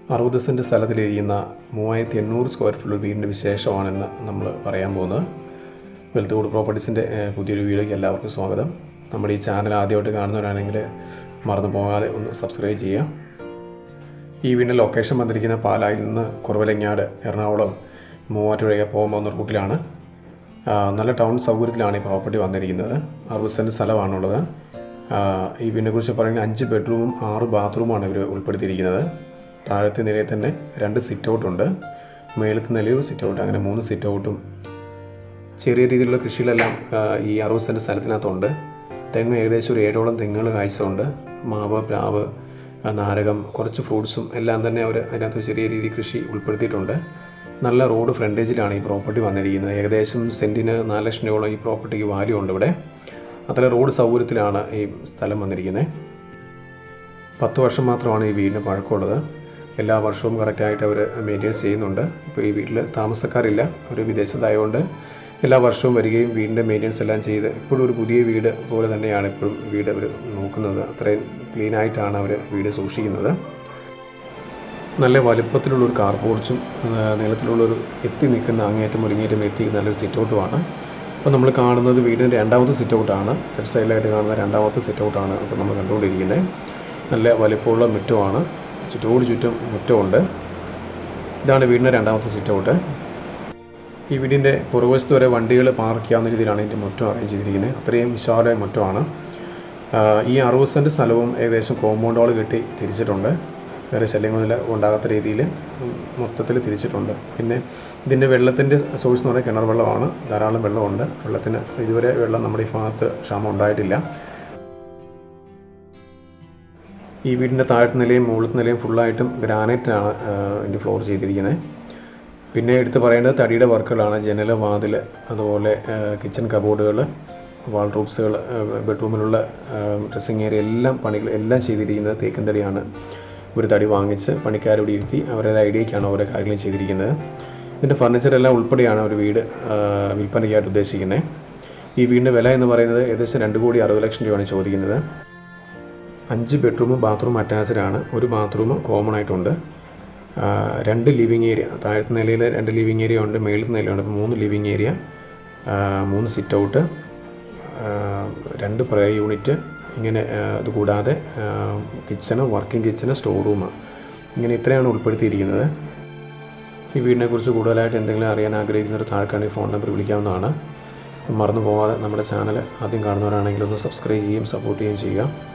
60 cent സ്ഥലത്തിലിരിക്കുന്ന 3800 square feet വീടിൻ്റെ വിശേഷമാണെന്ന് നമ്മൾ പറയാൻ പോകുന്നത്. വെൽത്തുകൂട് പ്രോപ്പർട്ടീസിൻ്റെ പുതിയൊരു വീഡിയോയ്ക്ക് എല്ലാവർക്കും സ്വാഗതം. നമ്മുടെ ഈ ചാനൽ ആദ്യമായിട്ട് കാണുന്നവരാണെങ്കിൽ മറന്നു പോകാതെ ഒന്ന് സബ്സ്ക്രൈബ് ചെയ്യുക. ഈ വീടിൻ്റെ ലൊക്കേഷൻ വന്നിരിക്കുന്ന പാലായിൽ നിന്ന് കുറവലങ്ങാട്, എറണാകുളം, മൂവാറ്റുപുഴ പോകുന്ന റൂട്ടിലാണ്. നല്ല ടൗൺ സൗകര്യത്തിലാണ് ഈ പ്രോപ്പർട്ടി വന്നിരിക്കുന്നത്. 60 സെൻറ്റ് സ്ഥലമാണുള്ളത്. ഈ വീടിനെക്കുറിച്ച് പറയുന്നത് 5 ബെഡ്റൂമും 6 ബാത്റൂമാണ് ഇവർ ഉൾപ്പെടുത്തിയിരിക്കുന്നത്. താഴത്തെ നിലയിൽ തന്നെ 2 സിറ്റ് ഔട്ടുണ്ട്, മേളത്തെ നിലയിൽ സിറ്റ് ഔട്ട്, അങ്ങനെ 3 സിറ്റ് ഔട്ടും. ചെറിയ രീതിയിലുള്ള കൃഷികളെല്ലാം ഈ 60 സെൻറ്റ് സ്ഥലത്തിനകത്തുണ്ട്. തെങ്ങ് ഏകദേശം ഒരു 7ഓളം തെങ്ങുകൾ കാഴ്ചയുണ്ട്. മാവ്, പ്ലാവ്, നാരകം, കുറച്ച് ഫ്രൂട്ട്സും എല്ലാം തന്നെ അവർ അതിനകത്ത് ചെറിയ രീതിയിൽ കൃഷി ഉൾപ്പെടുത്തിയിട്ടുണ്ട്. നല്ല റോഡ് ഫ്രണ്ടേജിലാണ് ഈ പ്രോപ്പർട്ടി വന്നിരിക്കുന്നത്. ഏകദേശം സെൻറ്റിന് 4 ലക്ഷം രൂപയോളം ഈ പ്രോപ്പർട്ടിക്ക് വാല്യൂ ഉണ്ട് ഇവിടെ. അത്ര റോഡ് സൗകര്യത്തിലാണ് ഈ സ്ഥലം വന്നിരിക്കുന്നത്. 10 വർഷം മാത്രമാണ് ഈ വീടിന് പഴക്കമുള്ളത്. എല്ലാ വർഷവും കറക്റ്റായിട്ട് അവർ മെയിൻറ്റെയിൻസ് ചെയ്യുന്നുണ്ട്. ഇപ്പോൾ ഈ വീട്ടിൽ താമസക്കാരില്ല, അവർ വിദേശത്തായതുകൊണ്ട് എല്ലാ വർഷവും വരികയും വീടിൻ്റെ മെയിൻറ്റെയിൻസ് എല്ലാം ചെയ്ത് ഇപ്പോഴും ഒരു പുതിയ വീട് പോലെ തന്നെയാണ് ഇപ്പോഴും വീട് അവർ നോക്കുന്നത്. അത്രയും ക്ലീനായിട്ടാണ് അവർ വീട് സൂക്ഷിക്കുന്നത്. നല്ല വലുപ്പത്തിലുള്ളൊരു കാർ പോർച്ചും നീളത്തിലുള്ളൊരു എത്തി നിൽക്കുന്ന അങ്ങേറ്റം ഒരുങ്ങേറ്റം എത്തി നല്ലൊരു സിറ്റ് ഔട്ടുമാണ്. അപ്പോൾ നമ്മൾ കാണുന്നത് വീടിൻ്റെ 2ാമത്തെ സിറ്റ് ഔട്ടാണ്. ലെഫ്റ്റ് സൈഡിലായിട്ട് കാണുന്ന 2ാമത്തെ സിറ്റ് ഔട്ടാണ് ഇപ്പോൾ നമ്മൾ കണ്ടുകൊണ്ടിരിക്കുന്നത്. നല്ല വലിപ്പമുള്ള മുറ്റമാണ്, ചുറ്റും മുറ്റമുണ്ട്. ഇതാണ് വീടിൻ്റെ 2ാമത്തെ സിറ്റ് ഔട്ട്. ഈ വീടിൻ്റെ പുറകുവശത്ത് വരെ വണ്ടികൾ പാർക്ക് ചെയ്യാവുന്ന രീതിയിലാണ് ഇതിൻ്റെ മുറ്റം അറേഞ്ച് ചെയ്തിരിക്കുന്നത്. അത്രയും വിശാലമായ മുറ്റമാണ്. ഈ 60 സെൻറ്റ് സ്ഥലവും ഏകദേശം കോമ്പൗണ്ട് വാൾ കെട്ടി തിരിച്ചിട്ടുണ്ട്. വേറെ ശല്യങ്ങളില്ല ഉണ്ടാകാത്ത രീതിയിൽ മൊത്തത്തിൽ തിരിച്ചിട്ടുണ്ട്. പിന്നെ ഇതിൻ്റെ വെള്ളത്തിൻ്റെ സോഴ്സ് എന്ന് പറഞ്ഞാൽ കിണർ വെള്ളമാണ്. ധാരാളം വെള്ളമുണ്ട്. വെള്ളത്തിന് ഇതുവരെ വെള്ളം നമ്മുടെ ഈ ഭാഗത്ത് ക്ഷാമം ഉണ്ടായിട്ടില്ല. ഈ വീടിൻ്റെ താഴത്തെ നിലയും മുകളിലത്തെ നിലയും ഫുള്ളായിട്ടും ഗ്രാനൈറ്റാണ് ഇതിൻ്റെ ഫ്ലോർ ചെയ്തിരിക്കുന്നത്. പിന്നെ എടുത്ത് പറയേണ്ടത് തടിയുടെ വർക്കുകളാണ്. ജനൽ, വാതിൽ, അതുപോലെ കിച്ചൺ കബോർഡുകൾ, വാൾഡ്രോബ്സുകൾ, ബെഡ്റൂമിലുള്ള ഡ്രസ്സിങ് ഏരിയ എല്ലാം പണികൾ എല്ലാം ചെയ്തിരിക്കുന്നത് തേക്കിൻ തടിയാണ്. ഒരു തടി വാങ്ങിച്ച് പണിക്കാരോട് ഇരുത്തി അവരുടെ ഐഡിയയ്ക്കാണ് ഓരോ കാര്യങ്ങളും ചെയ്തിരിക്കുന്നത്. ഇതിൻ്റെ ഫർണിച്ചറെല്ലാം ഉൾപ്പെടെയാണ് ഒരു വീട് വിൽപ്പനയ്ക്കായിട്ട് ഉദ്ദേശിക്കുന്നത്. ഈ വീടിൻ്റെ വില എന്ന് പറയുന്നത് ഏകദേശം 2,60,00,000 രൂപയാണ് ചോദിക്കുന്നത്. 5 ബെഡ്റൂമും ബാത്റൂം അറ്റാച്ച്ഡാണ്. ഒരു ബാത്റൂം കോമൺ ആയിട്ടുണ്ട്. 2 ലിവിങ് ഏരിയ, താഴത്തെ നിലയിൽ 2 ലിവിങ് ഏരിയ ഉണ്ട്, മേളത്തെ നിലയുണ്ട്. അപ്പോൾ 3 living area, 3 sit out, 2 prayer unit, ഇങ്ങനെ അതുകൂടാതെ kitchen, working kitchen, store room, ഇങ്ങനെ ഇത്രയാണ് ഉൾപ്പെടുത്തിയിരിക്കുന്നത്. ഈ വീടിനെക്കുറിച്ച് കൂടുതലായിട്ട് എന്തെങ്കിലും അറിയാൻ ആഗ്രഹിക്കുന്നവർ താഴെക്കാണ് ഈ ഫോൺ നമ്പർ വിളിക്കാവുന്നതാണ്. മറന്നു പോകാതെ നമ്മുടെ ചാനൽ ആദ്യം കാണുന്നവരാണെങ്കിൽ ഒന്ന് സബ്സ്ക്രൈബ് ചെയ്യുകയും സപ്പോർട്ട് ചെയ്യുകയും ചെയ്യുക.